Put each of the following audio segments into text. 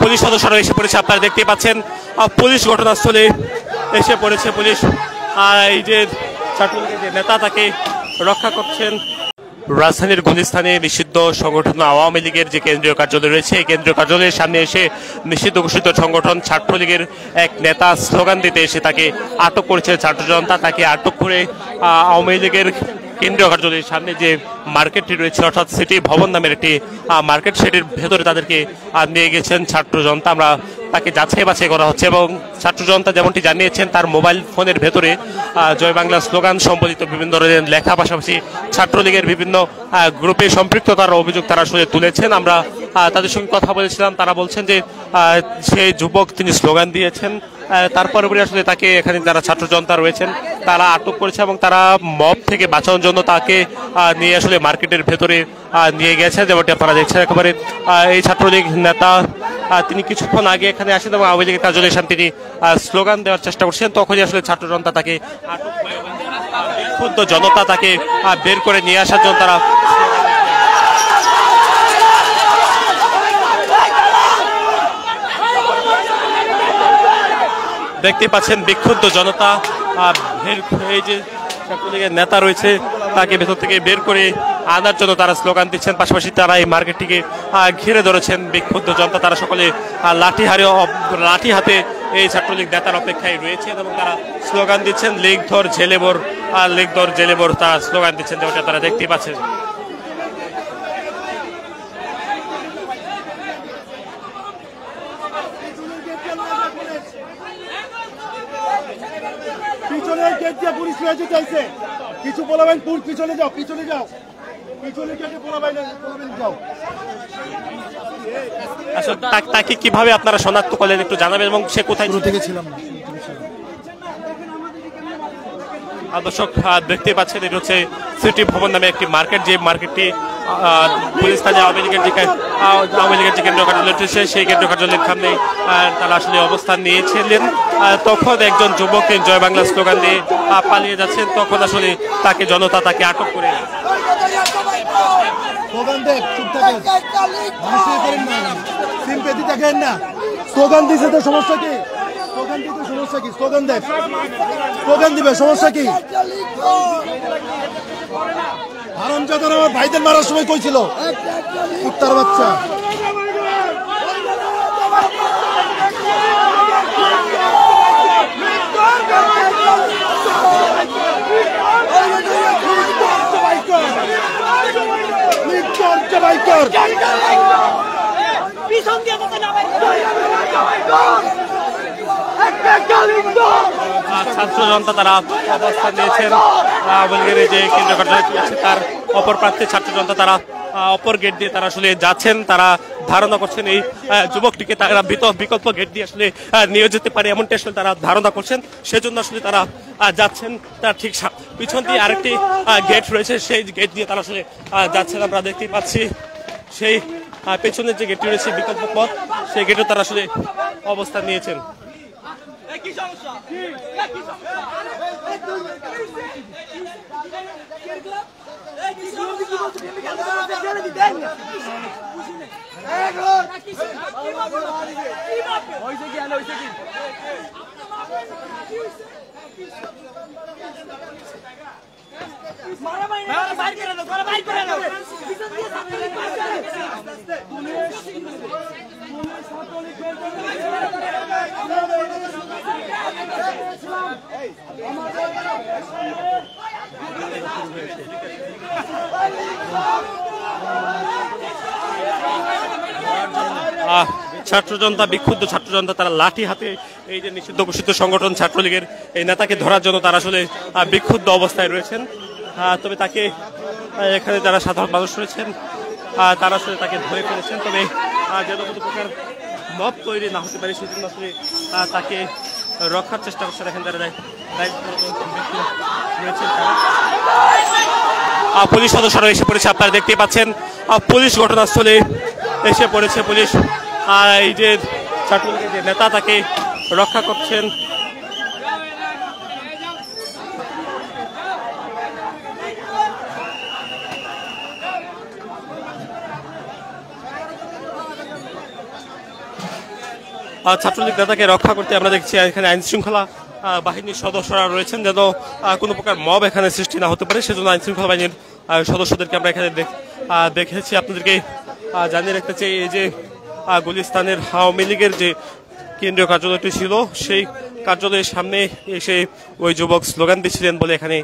Police সদস্যরা এসে পড়েছে, আপনারা দেখতেই পাচ্ছেন পুলিশ ঘটনাস্থলে এসে পড়েছে। পুলিশ এই যে ছাত্রলীগের যে নেতা তাকে রক্ষা করছেন। রাজধানীর গুলিস্তানে নিষিদ্ধ সংগঠন আওয়ামী লীগের যে কেন্দ্রীয় কার্যালয় রয়েছে, এই কেন্দ্রীয় কার্যালয়ের সামনে এসে নিষিদ্ধ ঘোষিত সংগঠন ছাত্রলীগের এক নেতা স্লোগান দিতে এসে তাকে আটক করেছে ছাত্র জনতা। তাকে আটক করে আওয়ামী লীগের কেন্দ্রীয় কার্যালয়ের সামনে যে মার্কেটটি রয়েছে, অর্থাৎ সিটি ভবন নামের একটি মার্কেট, সেটির ভেতরে তাদেরকে নিয়ে গেছেন ছাত্র জনতা। আমরা তাকে যাচাই বাছাই করা হচ্ছে এবং ছাত্র জনতা যেমনটি জানিয়েছেন তার মোবাইল ফোনের ভেতরে জয় বাংলা স্লোগান সম্বলিত বিভিন্ন ধরনের লেখা, পাশাপাশি ছাত্রলীগের বিভিন্ন গ্রুপে সম্পৃক্ততার অভিযোগ তারা আসলে তুলেছেন। আমরা তাদের সঙ্গে কথা বলেছিলাম, তারা বলছেন যে সেই যুবক তিনি স্লোগান দিয়েছেন, তারপরে আসলে তাকে এখানে যারা ছাত্র জনতা রয়েছেন তারা আটক করেছে এবং তারা মব থেকে বাঁচানোর জন্য তাকে নিয়ে আসলে মার্কেটের ভেতরে নিয়ে গেছে। যেমনটি আপনারা দেখছেন, একেবারে এই ছাত্রলীগ নেতা তিনি কিছুক্ষণ আগে এখানে আসেন এবং আওয়ামী লীগের কার্যালয়ের সামনে তিনি স্লোগান দেওয়ার চেষ্টা করছেন। তখনই আসলে ছাত্র জনতা তাকে আটক করে এবং ক্ষুব্ধ জনতা তাকে বের করে নিয়ে আসার জন্য তারা দেখতে পাচ্ছেন বিক্ষুব্ধ জনতা এই যে ছাত্রলীগের নেতা রয়েছে তাকে ভেতর থেকে বের করে আনার জন্য তারা স্লোগান দিচ্ছেন। পাশাপাশি তারা এই মার্কেটটিকে ঘিরে ধরেছেন বিক্ষুব্ধ জনতা। তারা সকলে লাঠি হাতে এই ছাত্রলীগ নেতার অপেক্ষায় রয়েছেন এবং তারা স্লোগান দিচ্ছেন লীগ ধর জেলেবর, লীগ ধর জেলেবর, তারা স্লোগান দিচ্ছেন, যেটা তারা দেখতেই পাচ্ছেন। পিছনের গেট দিয়ে পুলিশ রয়েছে চাইছে, কিছু বলবেন পিছনে যাও, পিছনে যাও, পিছনে গেটে বলবেন যাও। আচ্ছা, তাকে কিভাবে আপনারা শনাক্ত করলেন একটু জানাবেন এবং সে কোথায় থেকে ছিলাম? দর্শক দেখতে পাচ্ছেন এটা হচ্ছে সিটি ভবন নামে একটি মার্কেট, যে মার্কেটটি গুলিস্তানে আওয়ামী লীগের যে কেন্দ্রীয় কার্যালয় রয়েছে সেই কেন্দ্রীয় কার্যালয়ের সামনে তারা আসলে অবস্থান নিয়েছিলেন। তখন একজন যুবক জয় বাংলা স্লোগান দিয়ে পালিয়ে যাচ্ছেন, তখন আসলে তাকে জনতা তাকে আটক করে স্লোগান দিছে তো সমস্যা কি? স্লোগান দিতে সমস্যা কি? স্লোগান দেখ, স্লোগান দিবে সমস্যা কি? হারামজাদার আমার ভাইদের মারার সময় কইছিল কুত্তার বাচ্চা। ছাত্র জনতা তারা অবস্থান নিয়েছেন আওয়ামী লীগের যে কেন্দ্রীয় কার্যালয় আছে তার অপর প্রান্তে ছাত্র জনতা তারা অপর গেট দিয়ে তারা আসলে যাচ্ছেন। তারা ধারণা করছেন এই যুবকটিকে তারা বিকল্প গেট দিয়ে আসলে নিয়ে যেতে পারে, এমনটি আসলে তারা ধারণা করছেন। সেজন্য আসলে তারা যাচ্ছেন। তার ঠিক পিছন দিয়ে আরেকটি গেট রয়েছে, সেই গেট দিয়ে তারা আসলে যাচ্ছেন। আমরা দেখতেই পাচ্ছি সেই পেছনের যে গেটটি রয়েছে বিকল্প পথ, সেই গেটে তারা আসলে অবস্থান নিয়েছেন। ছাত্র জনতা, বিক্ষুব্ধ ছাত্র জনতা তারা লাঠি হাতে এই যে নিষিদ্ধ ঘোষিত সংগঠন ছাত্রলীগের এই নেতাকে ধরার জন্য তারা আসলে বিক্ষুব্ধ অবস্থায় রয়েছেন। তবে তাকে এখানে যারা সাধারণ মানুষ রয়েছেন তারা আসলে তাকে ধরে ফেলেছেন। তবে যেন কোনো প্রকার মব তৈরি না হতে পারে সেজন্য আসলে তাকে রক্ষার চেষ্টা করছে। দেখেন যারা রয়েছেন পুলিশ সদস্যরা এসে পড়েছে, আপনারা দেখতেই পাচ্ছেন পুলিশ ঘটনাস্থলে এসে পড়েছে। পুলিশ এই যে ছাত্রলীগের যে নেতা তাকে রক্ষা করছেন। ছাত্রলীগ নেতাকে রক্ষা করতে আমরা দেখছি এখানে আইন শৃঙ্খলা বাহিনীর সদস্যরা রয়েছেন, যেন কোনো প্রকার মব এখানে সৃষ্টি না হতে পারে, সেজন্য আইন শৃঙ্খলা বাহিনীর সদস্যদেরকে আমরা এখানে দেখেছি। আপনাদেরকে জানিয়ে রাখতে চাই, এই যে গুলিস্তানের আওয়ামী লীগের যে কেন্দ্রীয় কার্যালয়টি ছিল, সেই কার্যালয়ের সামনে এসে ওই যুবক স্লোগান দিচ্ছিলেন বলে এখানে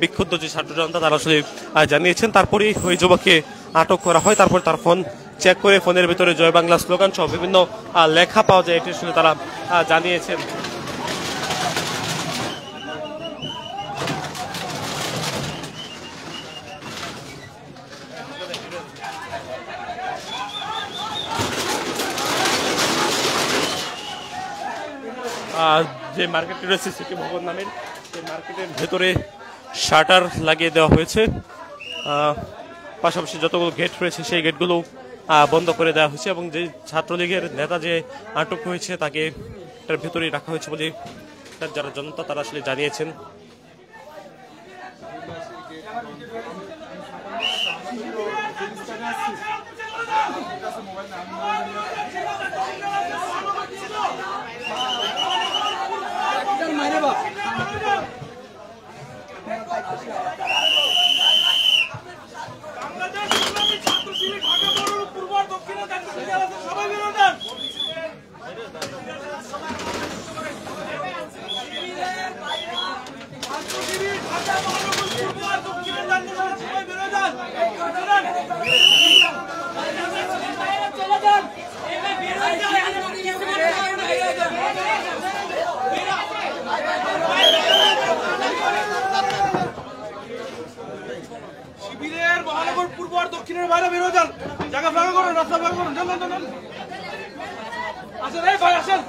বিক্ষুব্ধ যে ছাত্র জনতা তারা আসলে জানিয়েছেন। তারপরেই ওই যুবককে আটক করা হয়। তারপর তার ফোন চেক করে ফোনের ভিতরে জয় বাংলা স্লোগান সহ বিভিন্ন লেখা পাওয়া যায়, এটি আসলে তারা জানিয়েছেন। যে মার্কেটটি রয়েছে সিটি ভবন নামের, সেই মার্কেটের ভেতরে শাটার লাগিয়ে দেওয়া হয়েছে, পাশাপাশি যতগুলো গেট রয়েছে সেই গেটগুলো বন্ধ করে দেওয়া হয়েছে এবং যে ছাত্রলীগের নেতা যে আটক হয়েছে তাকে এটার ভেতরেই রাখা হয়েছে বলে যারা জনতা তারা আসলে জানিয়েছেন। শিবিরের মহানগর পূর্ব আর দক্ষিণের বাইরে বেরো যান, জায়গা ফাঁকা করুন, রাস্তা ফাঁকা করুন, আসেন এই ভাই আসেন।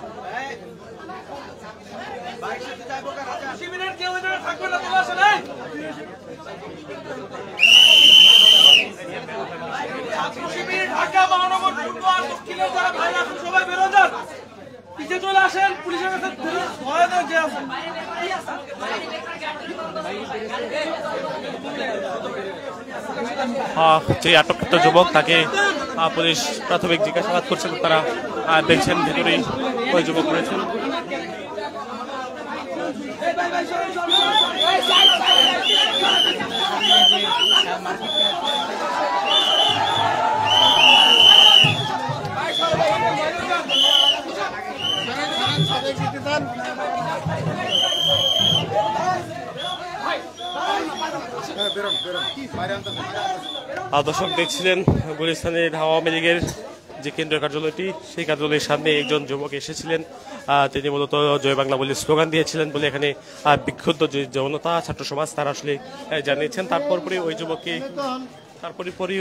শিবিরের কেউ এখানে থাকবে না, তোলা আসেন এই শিবির ঢাকা মহানগর পূর্ব আর দক্ষিণের যারা ভাই আসেন সবাই বেরো যান, পিছে চলে আসেন, পুলিশের কাছে ভয় দেন যে আসেন। যে আটককৃত যুবক তাকে পুলিশ প্রাথমিক জিজ্ঞাসাবাদ করছেন, তারা দেখছেন ভেতরেই ওই যুবক রয়েছেন। দর্শক দেখছিলেন গুলিস্তানের আওয়ামী লীগের যে কেন্দ্রীয় কার্যালয়টি, সেই কার্যালয়ের সামনে একজন যুবক এসেছিলেন, তিনি মূলত জয় বাংলা বলে স্লোগান দিয়েছিলেন বলে এখানে বিক্ষুব্ধ যে জনতা ছাত্র সমাজ তারা আসলে জানিয়েছেন। তারপরে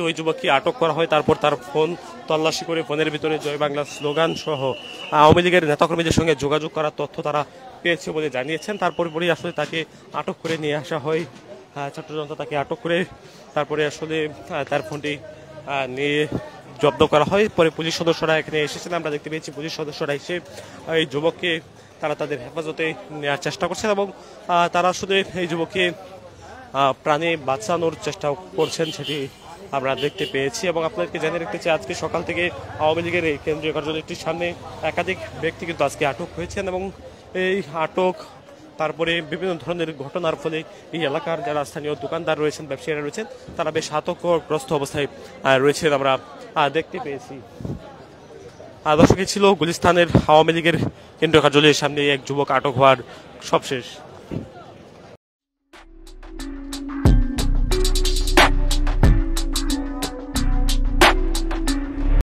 ওই যুবককে আটক করা হয়। তারপর তার ফোন তল্লাশি করে ফোনের ভিতরে জয় বাংলা স্লোগান সহ আওয়ামী লীগের নেতাকর্মীদের সঙ্গে যোগাযোগ করার তথ্য তারা পেয়েছে বলে জানিয়েছেন। তারপরেই আসলে তাকে আটক করে নিয়ে আসা হয়, ছাত্র জনতা তাকে আটক করে তারপরে আসলে তার ফোনটি নিয়ে জব্দ করা হয়। পরে পুলিশ সদস্যরা এখানে এসেছেন, আমরা দেখতে পেয়েছি পুলিশ সদস্যরা এসে এই যুবককে তারা তাদের হেফাজতে নেওয়ার চেষ্টা করছেন এবং তারা আসলে এই যুবককে প্রাণে বাঁচানোর চেষ্টা করছেন, সেটি আমরা দেখতে পেয়েছি। এবং আপনাদেরকে জানিয়ে রাখতে চাই, আজকে সকাল থেকে আওয়ামী লীগের এই কেন্দ্রীয় কার্যালয়টির সামনে একাধিক ব্যক্তি কিন্তু আজকে আটক হয়েছেন এবং এই আটক তারপরে বিভিন্ন ধরনের ঘটনার ফলে এই এলাকার যারা স্থানীয় দোকানদার রয়েছেন, ব্যবসায়ীরা রয়েছেন, তারা বেশ আতঙ্কগ্রস্ত অবস্থায় রয়েছেন আমরা দেখতে পেয়েছি। দর্শক ছিল গুলিস্তানের আওয়ামী লীগের কেন্দ্রীয় কার্যালয়ের সামনে এক যুবক আটক হওয়ার সবশেষ